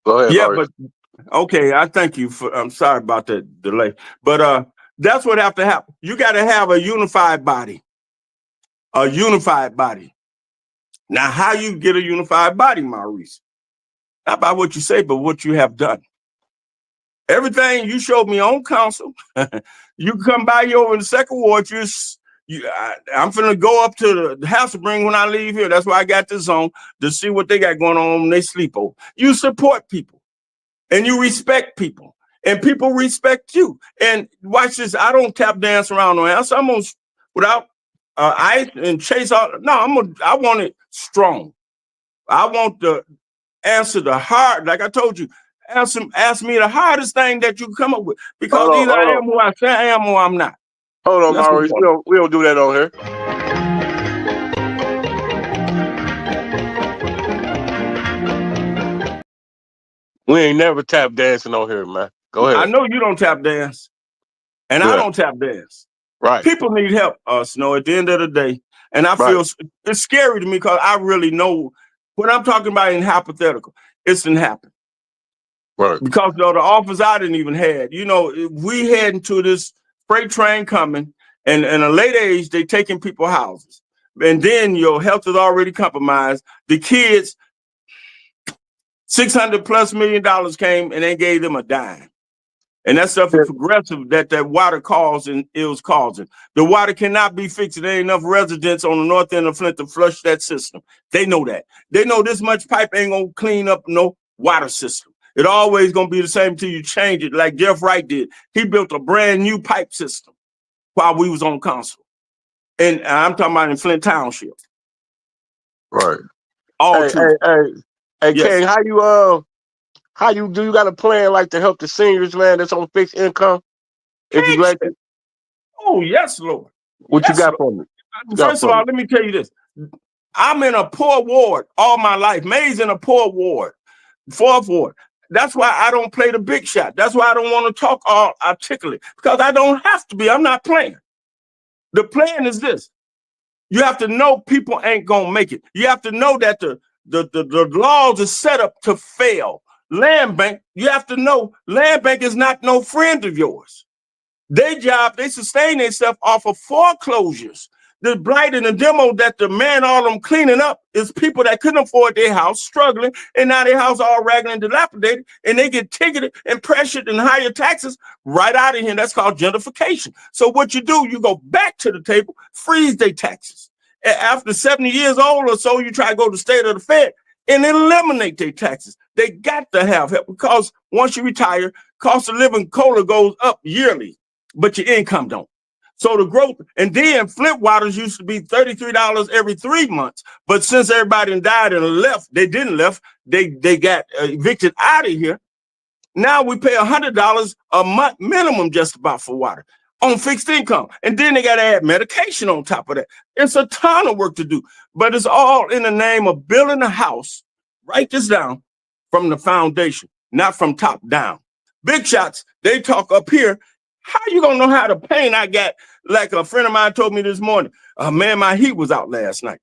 Go ahead, Yeah, Maurice. but okay, I thank you for. I'm sorry about that delay, but that's what have to happen. You got to have a unified body. A unified body. Now, how you get a unified body, Maurice? Not by what you say, but what you have done. Everything you showed me on council, you come by you over in the second ward. I'm finna go up to the House of Bring when I leave here. That's why I got this on to see what they got going on when they sleep over. You support people and you respect people and people respect you. And watch this. I don't tap dance around no house. I'm gonna without ice and chase all. No, I want it strong. I want the answer the hard, like I told you. Ask me the hardest thing that you come up with, because either I am who I say I am or I'm not. Hold on, Maurice. We don't do that on here. We ain't never tap dancing on here, man. Go ahead. I know you don't tap dance, and I don't tap dance. Right. People need help, Snow, at the end of the day. And I feel it's scary to me because I really know what I'm talking about in hypothetical. It didn't happen. Right. Because the offers I didn't even had. You know, we heading to this freight train coming, and in a late age, they taking people houses. And then your health is already compromised. The kids, $600+ million came and they gave them a dime. And that stuff is progressive that water causing. The water cannot be fixed. There ain't enough residents on the north end of Flint to flush that system. They know that. They know this much pipe ain't gonna clean up no water system. It always gonna be the same until you change it, like Jeff Wright did. He built a brand new pipe system while we was on council. And I'm talking about in Flint Township. Right. All true. Hey, Yes. King, how you got a plan like to help the seniors, man, that's on fixed income? If you like it? Oh, yes, Lord. What you got for me? First of all, let me tell you this. I'm in a poor ward all my life. May's in a poor ward, 4th ward. That's why I don't play the big shot. That's why I don't want to talk all articulate, because I don't have to be. I'm not playing. The plan is this. You have to know people ain't going to make it. You have to know that the laws are set up to fail. Land bank, you have to know land bank is not no friend of yours. They sustain themselves off of foreclosures. The blight and the demo that the man all them cleaning up is people that couldn't afford their house, struggling, and now their house all ragged and dilapidated, and they get ticketed and pressured and higher taxes right out of here. That's called gentrification. So what you do, you go back to the table, freeze their taxes. After 70 years old or so, you try to go to the state of the Fed and eliminate their taxes. They got to have help, because once you retire, cost of living COLA goes up yearly, but your income don't. So the growth, and then Flint waters used to be $33 every 3 months. But since everybody died and left, they got evicted out of here. Now we pay $100 a month minimum just about for water on fixed income. And then they got to add medication on top of that. It's a ton of work to do, but it's all in the name of building a house. Write this down, from the foundation, not from top down. Big shots, they talk up here. How you gonna know how to paint? I got, like a friend of mine told me this morning, man, my heat was out last night.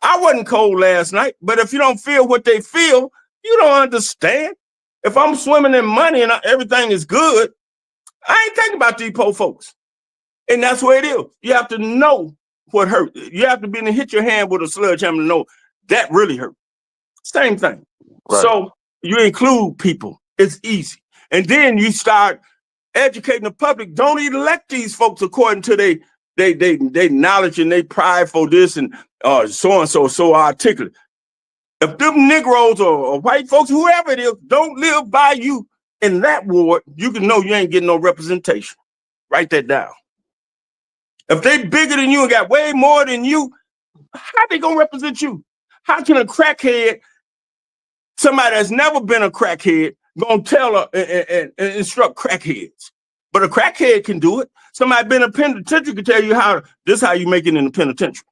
I wasn't cold last night, but if you don't feel what they feel, you don't understand. If I'm swimming in money and everything is good, I ain't thinking about these poor folks. And that's where it is. You have to know what hurt. You have to be able to hit your hand with a sledgehammer to know that really hurt. Same thing. Right. So you include people. It's easy. And then you start educating the public. Don't elect these folks according to they knowledge and they pride for this and so articulate. If them Negroes or white folks, whoever it is, don't live by you in that ward, you can know you ain't getting no representation. Write that down. If they bigger than you and got way more than you, how they gonna represent you? How can a crackhead, somebody that's never been a crackhead, gonna tell and instruct crackheads? But a crackhead can do it. Somebody been in a penitentiary can tell you this is how you make it in the penitentiary.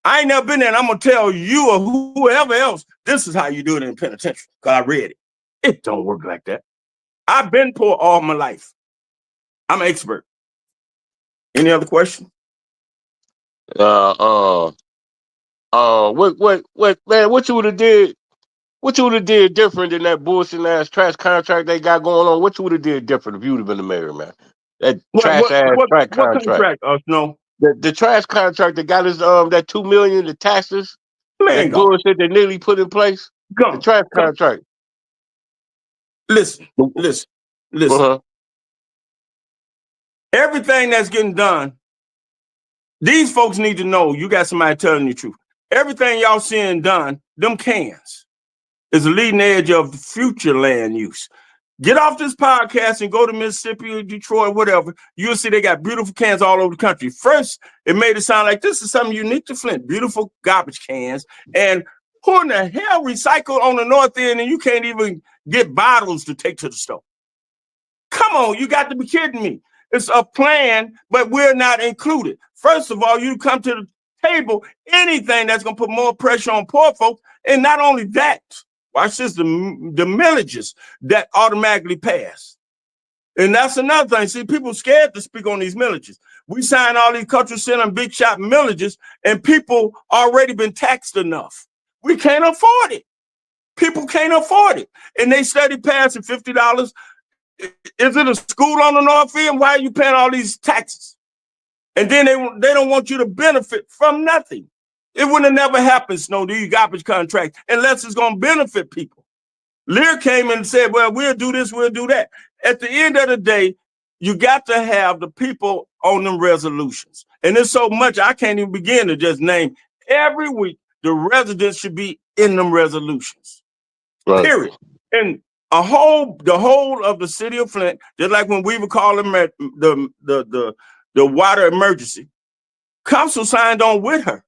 I ain't never been there, and I'm gonna tell you or whoever else, this is how you do it in the penitentiary, because I read it. It don't work like that. I've been poor all my life. I'm an expert. Any other question? What man, what you would have did? What you would have did different than that bullshit ass trash contract they got going on? What you would have did different if you would have been the mayor, man? That trash ass trash contract. No. The trash contract that got us that $2 million, the taxes, Man, that bullshit that nearly put in place. The trash contract. Listen. Uh-huh. Everything that's getting done, these folks need to know you got somebody telling the truth. Everything y'all seeing done, them cans, is the leading edge of the future land use. Get off this podcast and go to Mississippi or Detroit, whatever. You'll see they got beautiful cans all over the country. First, it made it sound like this is something unique to Flint. Beautiful garbage cans. And who in the hell recycle on the north end and you can't even get bottles to take to the store? Come on, you got to be kidding me. It's a plan, but we're not included. First of all, you come to the table, anything that's going to put more pressure on poor folks. And not only that, watch this, the millages that automatically pass. And that's another thing. See, people scared to speak on these millages. We sign all these cultural center and big shop millages, and people already been taxed enough. We can't afford it. People can't afford it. And they steady passing $50. Is it a school on the North End? Why are you paying all these taxes? And then they don't want you to benefit from nothing. It would have never happened, Snow, these garbage contracts, unless it's going to benefit people. Lear came in and said, well, we'll do this, we'll do that. At the end of the day, you got to have the people on them resolutions. And there's so much I can't even begin to just name. Every week, the residents should be in them resolutions. Right. Period. And the whole of the city of Flint, just like when we would call them at the water emergency, council signed on with her.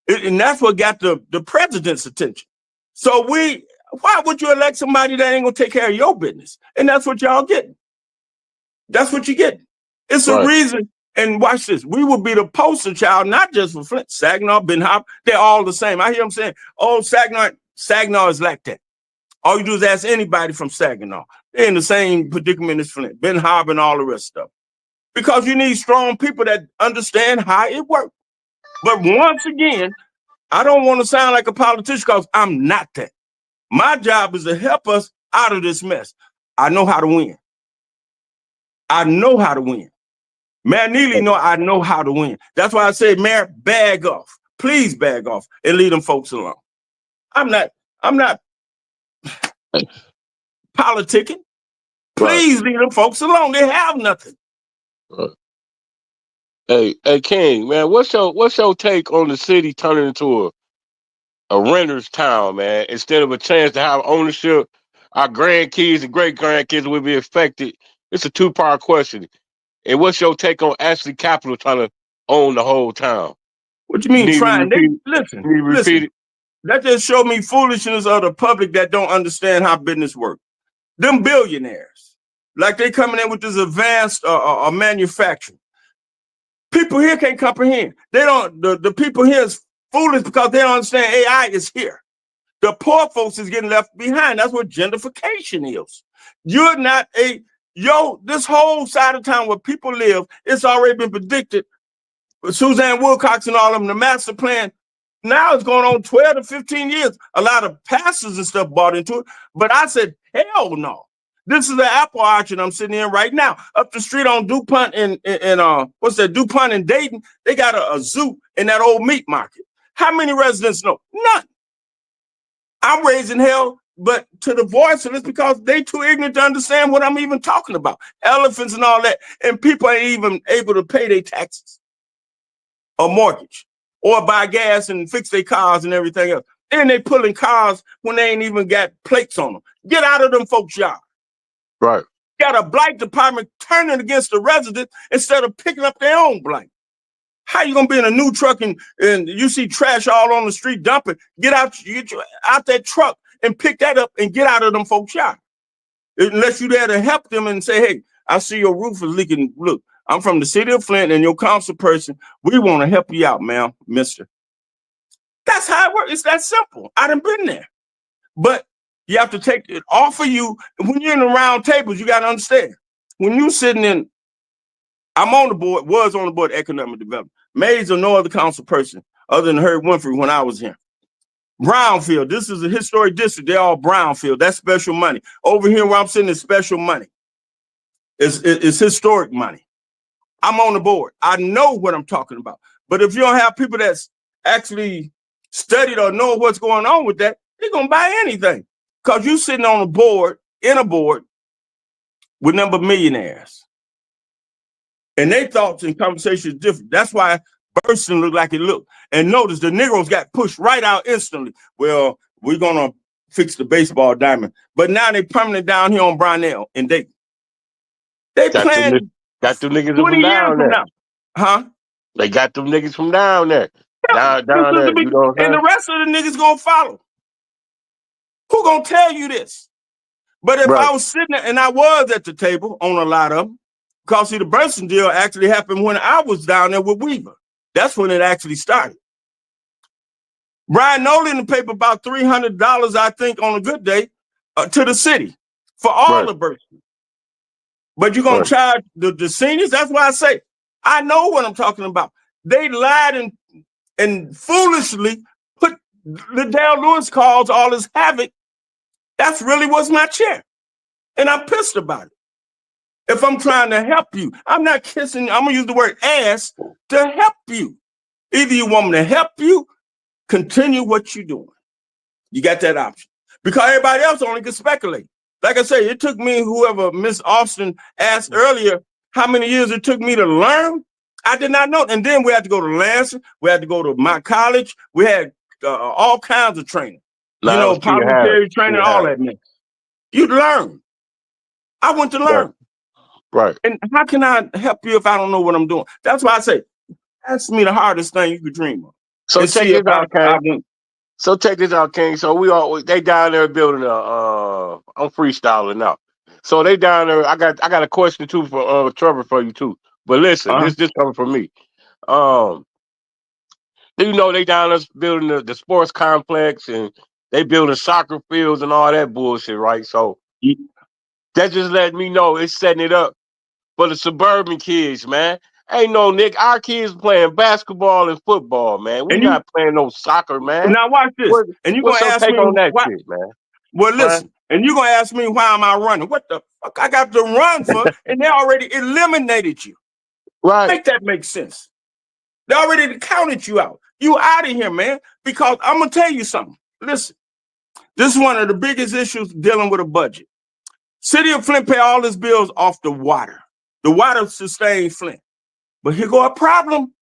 And that's what got the president's attention. So why would you elect somebody that ain't gonna take care of your business? And that's what y'all getting. That's what you get. It's a reason. And watch this. We will be the poster child, not just for Flint, Saginaw, Ben Harbor. They're all the same. I hear them saying, oh, Saginaw is like that. All you do is ask anybody from Saginaw. They're in the same predicament as Flint, Ben Harbor, and all the rest of them. Because you need strong people that understand how it works. But once again, I don't want to sound like a politician because I'm not that. My job is to help us out of this mess. I know how to win. I know how to win. Mayor Neely know I know how to win. That's why I say, Mayor, bag off. Please bag off and leave them folks alone. I'm not politicking. Please leave them folks alone. They have nothing. Hey, King, man, what's your take on the city turning into a renter's town, man? Instead of a chance to have ownership, our grandkids and great grandkids will be affected. It's a two-part question. And what's your take on Ashley Capital trying to own the whole town? What you mean trying? Listen. That just showed me foolishness of the public that don't understand how business works. Them billionaires, like they coming in with this advanced manufacturing. People here can't comprehend. They don't. The people here is foolish because they don't understand AI is here. The poor folks is getting left behind. That's what gentrification is. You're not this whole side of town where people live, it's already been predicted. Suzanne Wilcox and all of them, the master plan, now it's going on 12 to 15 years. A lot of pastors and stuff bought into it. But I said, hell no. This is the apple orchard I'm sitting in right now. Up the street on DuPont and DuPont and Dayton, they got a zoo in that old meat market. How many residents know? None. I'm raising hell, but to the voiceless because they too ignorant to understand what I'm even talking about. Elephants and all that. And people ain't even able to pay their taxes or mortgage or buy gas and fix their cars and everything else. And they pulling cars when they ain't even got plates on them. Get out of them folks' yard. Right. Got a blight department turning against the residents instead of picking up their own blight. How you gonna be in a new truck and you see trash all on the street dumping? Get out that truck and pick that up and get out of them folks' yard. Unless you there to help them and say, hey, I see your roof is leaking. Look, I'm from the city of Flint and your council person. We want to help you out, ma'am, mister. That's how it works. It's that simple. I done been there. But you have to take it off of you. When you're in the round tables, you got to understand. When you sitting in, I'm on the board, was on the board of economic development. Mays or no other council person other than Herb Winfrey when I was here. Brownfield, this is a historic district. They're all brownfield. That's special money. Over here where I'm sitting is special money. It's historic money. I'm on the board. I know what I'm talking about. But if you don't have people that's actually studied or know what's going on with that, they're going to buy anything. Because you're sitting on a board, in a board, with number millionaires. And their thoughts and conversations are different. That's why Burston looked like it looked. And notice the Negroes got pushed right out instantly. Well, we're going to fix the baseball diamond. But now they permanent down here on Brownell and Dayton. They plan got them niggas 20 from years down from there. now. Huh? They got them niggas from down there. Down there. You know what I'm saying? And the rest of the niggas going to follow. Who going to tell you this? But if I was sitting there, and I was at the table on a lot of them, because see, the Burston deal actually happened when I was down there with Weaver. That's when it actually started. Brian Nolan in the paper about $300, I think, on a good day to the city for all the Burston. But you're going to charge the seniors? That's why I say, I know what I'm talking about. They lied and foolishly put Liddell Lewis cause all this havoc. That's really what's my chair. And I'm pissed about it. If I'm trying to help you, I'm not kissing, I'm going to use the word ass to help you. Either you want me to help you, continue what you're doing. You got that option. Because everybody else only can speculate. Like I say, it took me, whoever Miss Austin asked earlier, how many years it took me to learn. I did not know. And then we had to go to Lansing. We had to go to my college. We had all kinds of training. Parliamentary training, all that mix. You learn. I went to learn. Right. And how can I help you if I don't know what I'm doing? That's why I say, that's me the hardest thing you could dream of. So check this out, King. So they down there building I'm freestyling now. So they down there. I got a question too for Trevor for you too. But listen, this coming from me. You know they down there building the sports complex and they building soccer fields and all that bullshit, right? So that just let me know it's setting it up for the suburban kids, man. Ain't no Nick. Our kids playing basketball and football, man. We're not playing no soccer, man. Now watch this. And you're gonna ask me on that why, shit, man. Well, listen, and you're gonna ask me why am I running? What the fuck I got to run for? And they already eliminated you. Right. Make that make sense. They already counted you out. You out of here, man. Because I'm gonna tell you something. Listen, this is one of the biggest issues dealing with a budget. City of Flint pay all its bills off the water. The water sustains Flint. But here go a problem.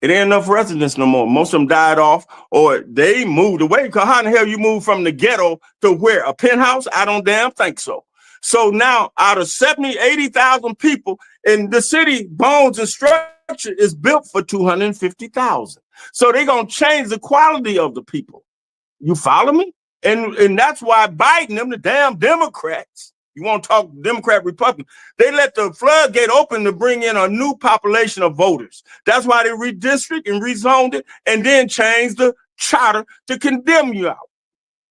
It ain't enough residents no more. Most of them died off or they moved away. Because how in the hell you move from the ghetto to where? A penthouse? I don't damn think so. So now out of 70, 80,000 people in the city, bones and structure is built for 250,000. So they're going to change the quality of the people. You follow me? And that's why Biden, them the damn Democrats, you want to talk Democrat, Republican, they let the floodgate open to bring in a new population of voters. That's why they redistricted and rezoned it and then changed the charter to condemn you out.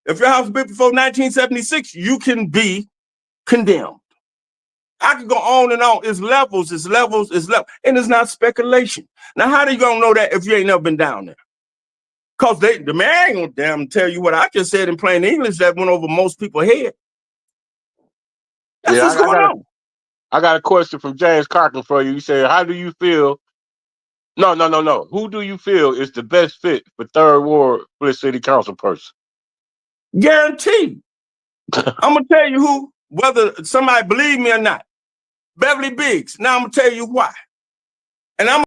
If your house was built before 1976, you can be condemned. I could go on and on. It's levels, it's levels, it's levels. And it's not speculation. Now, how are you going to know that if you ain't never been down there? Because the man ain't going to damn tell you what I just said in plain English that went over most people's head. That's what's going on. I got a question from James Cochran for you. He said, how do you feel? No. Who do you feel is the best fit for Third Ward Flint City Council person? Guaranteed. I'm going to tell you who, whether somebody believe me or not. Beverly Biggs. Now I'm going to tell you why. And I'm